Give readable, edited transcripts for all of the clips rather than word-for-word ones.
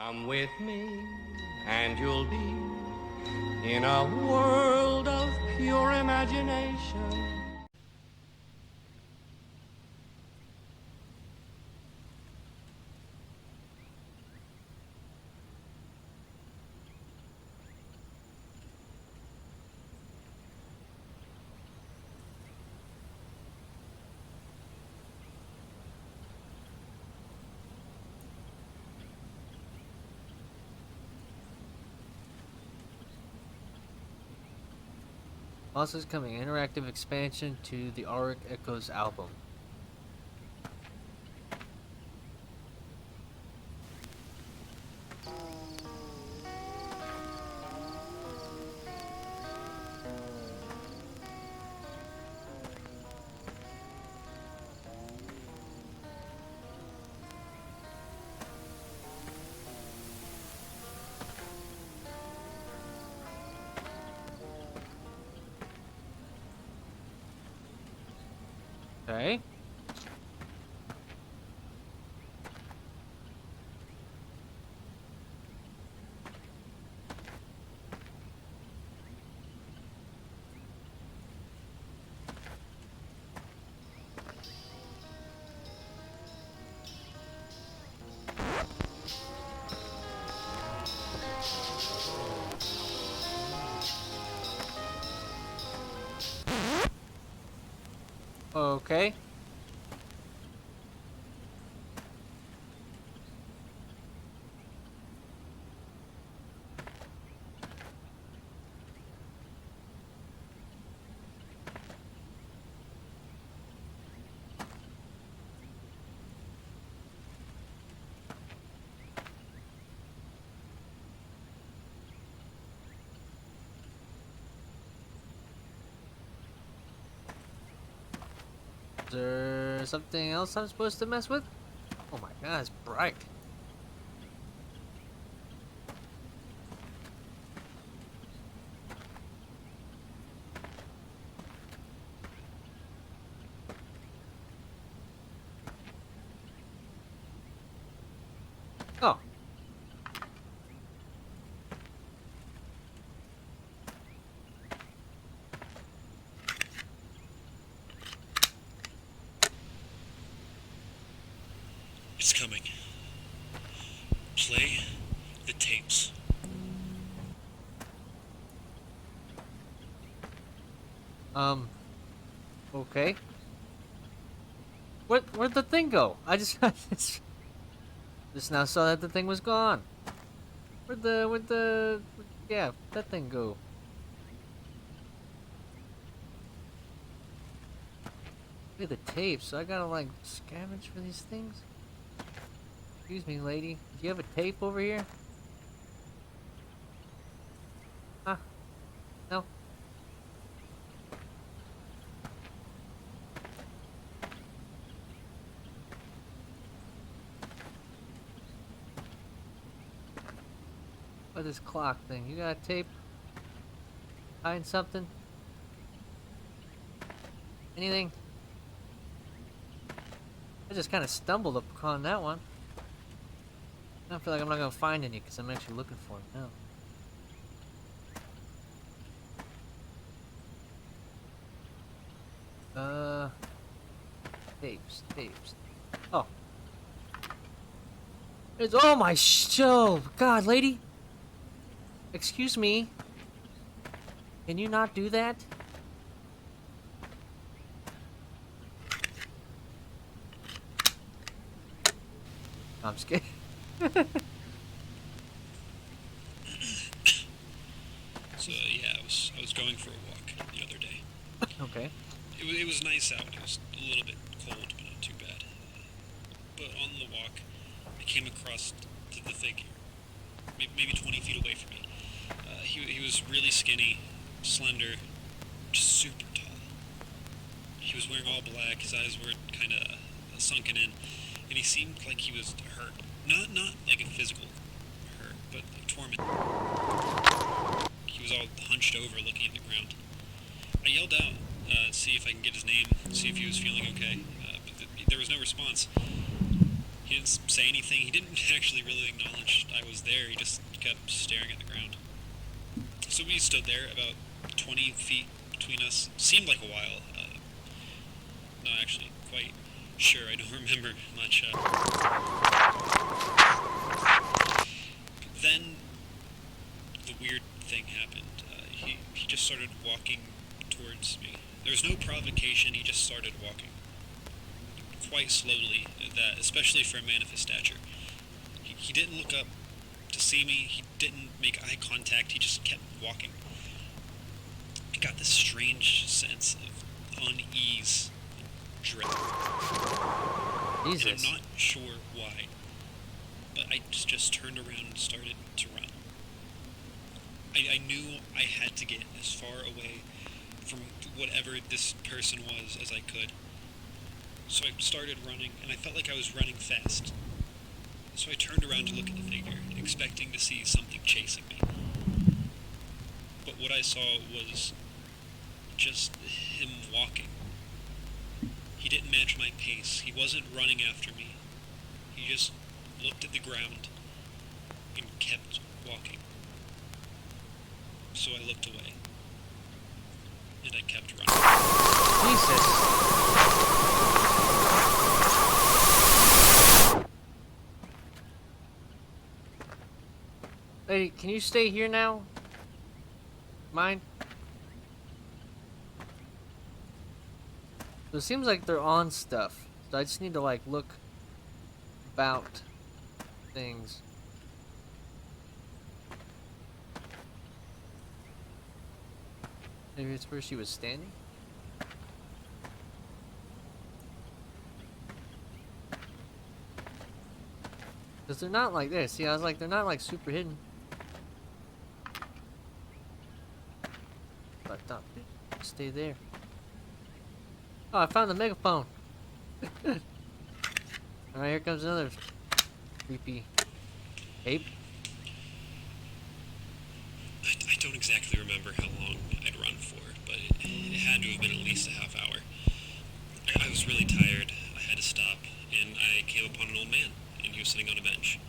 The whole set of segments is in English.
Come with me, and you'll be in a world of pure imagination. Also is coming interactive expansion to the Auric Echoes album. Okay. Okay. Is there something else I'm supposed to mess with? Oh my god, it's bright. Oh. It's coming. Play the tapes. Okay. Where'd the thing go? I just just now saw that the thing was gone. Yeah, that thing go? Look at the tapes, so I gotta like scavenge for these things? Excuse me, lady. Do you have a tape over here? Huh? No? What this clock thing? You got a tape? Hiding something? Anything? I just kind of stumbled upon that one. I feel like I'm not gonna find any because I'm actually looking for them now. Tapes. Oh. It's, oh my show! God, lady! Excuse me. Can you not do that? I'm scared. So yeah, I was going for a walk the other day. Okay. It was nice out. It was a little bit cold, but not too bad. But on the walk, I came across the figure, maybe 20 feet away from me. He was really skinny, slender, just super tall. He was wearing all black. His eyes were kind of sunken in, and he seemed like he was hurt. Not like a physical hurt, but like tormented. He was all hunched over, looking at the ground. I yelled out, see if I can get his name, see if he was feeling okay, but there was no response. He didn't say anything. He didn't actually really acknowledge I was there. He just kept staring at the ground. So we stood there, about 20 feet between us. Seemed like a while. Not actually quite sure. I don't remember much. Then the weird thing happened. He just started walking towards me. There was no provocation. He just started walking quite slowly. That, especially for a man of his stature. He didn't look up to see me. He didn't make eye contact. He just kept walking. I got this strange sense of unease, dread. Jesus. And I'm not sure why, but I just turned around and started to run. I knew I had to get as far away from whatever this person was as I could. So I started running, and I felt like I was running fast. So I turned around to look at the figure, expecting to see something chasing me. But what I saw was just him walking. He didn't match my pace. He wasn't running after me. He just looked at the ground and kept walking. So I looked away. And I kept running. Jesus. Lady, can you stay here now? Mine? So it seems like they're on stuff. So I just need to like look about things. Maybe it's where she was standing? Because they're not like this. See, I was like, they're not like super hidden. But I thought, stay there. Oh, I found the megaphone. Alright, here comes another creepy ape. I don't exactly remember how long I'd run for, but it had to have been at least a half hour. I was really tired. I had to stop, and I came upon an old man, and he was sitting on a bench.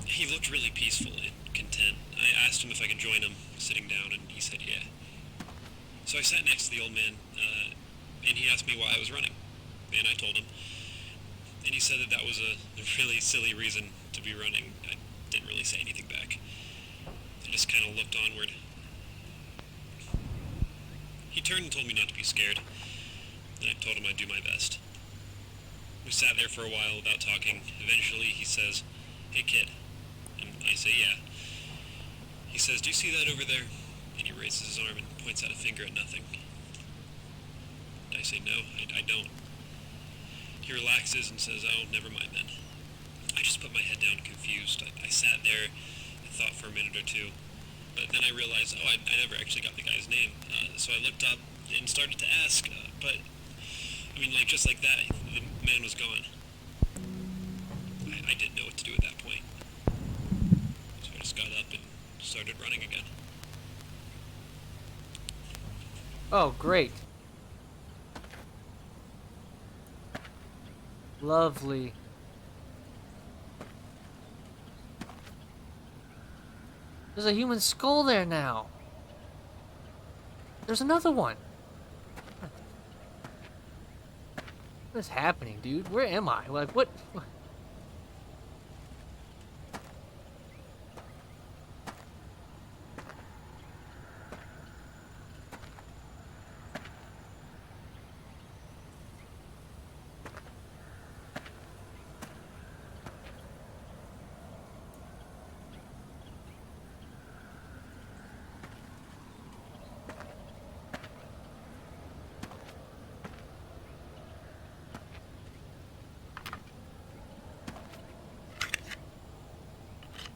He looked really peaceful and content. I asked him if I could join him sitting down, and he said yeah. So I sat next to the old man, and he asked me why I was running, and I told him. And he said that was a really silly reason to be running. I didn't really say anything back. I just kind of looked onward. He turned and told me not to be scared, and I told him I'd do my best. We sat there for a while without talking. Eventually he says, "Hey kid," and I say yeah. He says, "Do you see that over there?" And he raises his arm and points out a finger at nothing. And I say, "No, I don't." He relaxes and says, "Oh, never mind then." I just put my head down confused. I sat there and thought for a minute or two. But then I realized, I never actually got the guy's name. So I looked up and started to ask, but, I mean, like, just like that, the man was gone. I didn't know what to do at that point. So I just got up and started running again. Oh, great. Lovely. There's a human skull there now. There's another one. What is happening, dude? Where am I? Like, what?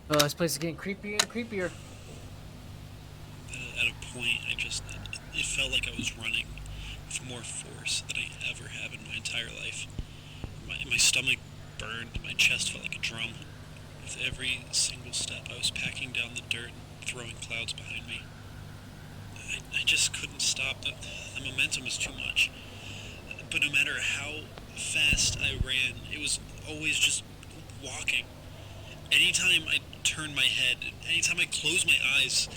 Oh, this place is getting creepier and creepier. At a point, it felt like I was running with more force than I ever have in my entire life. My stomach burned, my chest felt like a drum. With every single step, I was packing down the dirt, throwing clouds behind me. I just couldn't stop. The momentum was too much. But no matter how fast I ran, it was always just walking. Anytime I turned my head, anytime I closed my eyes,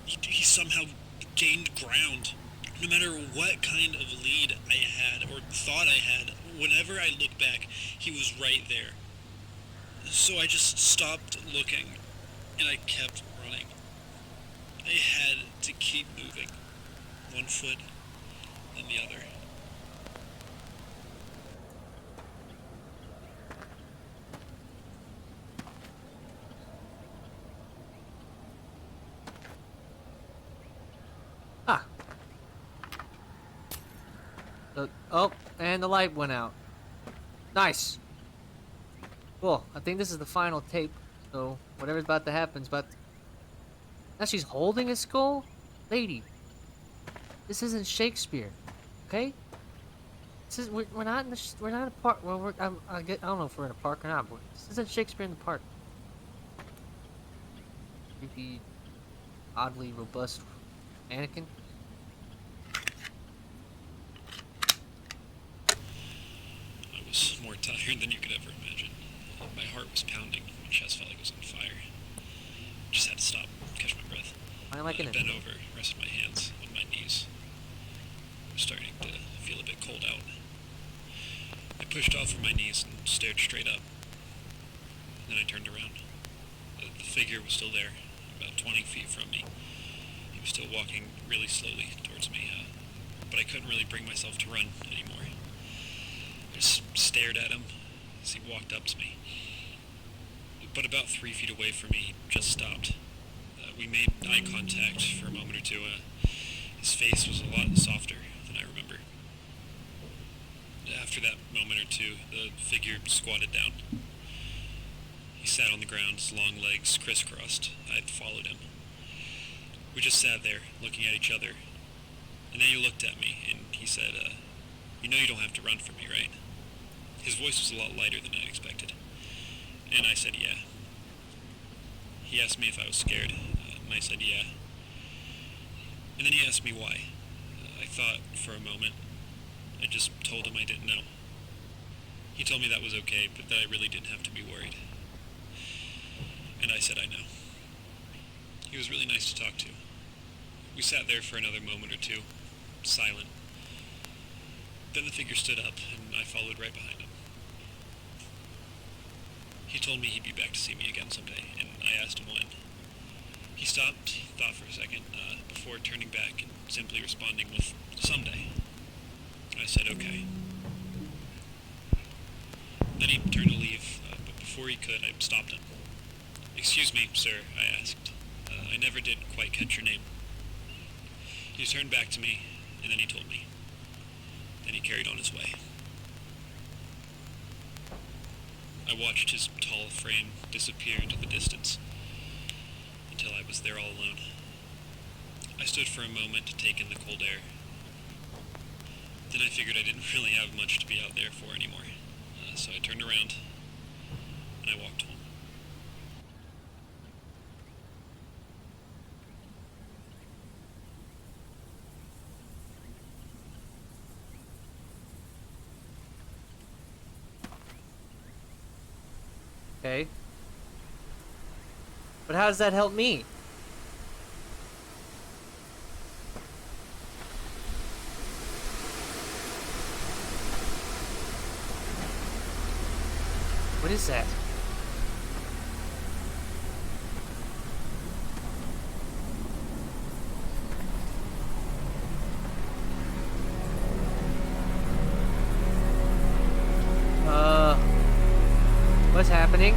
he somehow gained ground. No matter what kind of lead I had or thought I had, whenever I looked back, he was right there. So I just stopped looking, and I kept running. I had to keep moving, one foot then the other. Ah. Oh, and the light went out. Nice. Cool. I think this is the final tape. So whatever's about to happen is about. Now she's holding a skull, lady. This isn't Shakespeare, okay? This is we're not in the we're not in a park. Well, I don't know if we're in a park or not, but this isn't Shakespeare in the park. Creepy, oddly robust mannequin. I was more tired than you could ever imagine. My heart was pounding, my chest felt like it was on fire. Just had to stop, catch my breath. I like I it. bent over, rested my hands on my knees. I was starting to feel a bit cold out. I pushed off from my knees and stared straight up. Then I turned around. The figure was still there, about 20 feet from me. He was still walking really slowly towards me, but I couldn't really bring myself to run anymore. I just stared at him as he walked up to me. But about 3 feet away from me, he just stopped. We made eye contact for a moment or two. His face was a lot softer than I remember. After that moment or two, the figure squatted down. He sat on the ground, his long legs crisscrossed. I had followed him. We just sat there, looking at each other. And then he looked at me, and he said, "You know you don't have to run from me, right?" His voice was a lot lighter than I expected. And I said, "Yeah." He asked me if I was scared, and I said, "Yeah." And then he asked me why. I thought for a moment. I just told him I didn't know. He told me that was okay, but that I really didn't have to be worried. And I said I know. He was really nice to talk to. We sat there for another moment or two, silent. Then the figure stood up, and I followed right behind him. He told me he'd be back to see me again someday, and I asked him when. He stopped, thought for a second, before turning back and simply responding with, "Someday." I said, "Okay." Then he turned to leave, but before he could, I stopped him. "Excuse me, sir," I asked. "I never did quite catch your name." He turned back to me, and then he told me. Then he carried on his way. I watched his tall frame disappear into the distance, until I was there all alone. I stood for a moment to take in the cold air. Then I figured I didn't really have much to be out there for anymore, so I turned around, and I walked home. Okay. But how does that help me? What is that? What's happening?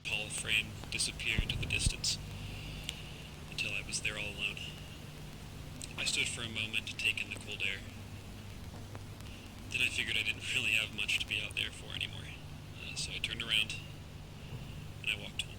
Paul frame disappear into the distance until I was there all alone. I stood for a moment to take in the cold air. Then I figured I didn't really have much to be out there for anymore. So I turned around and I walked home.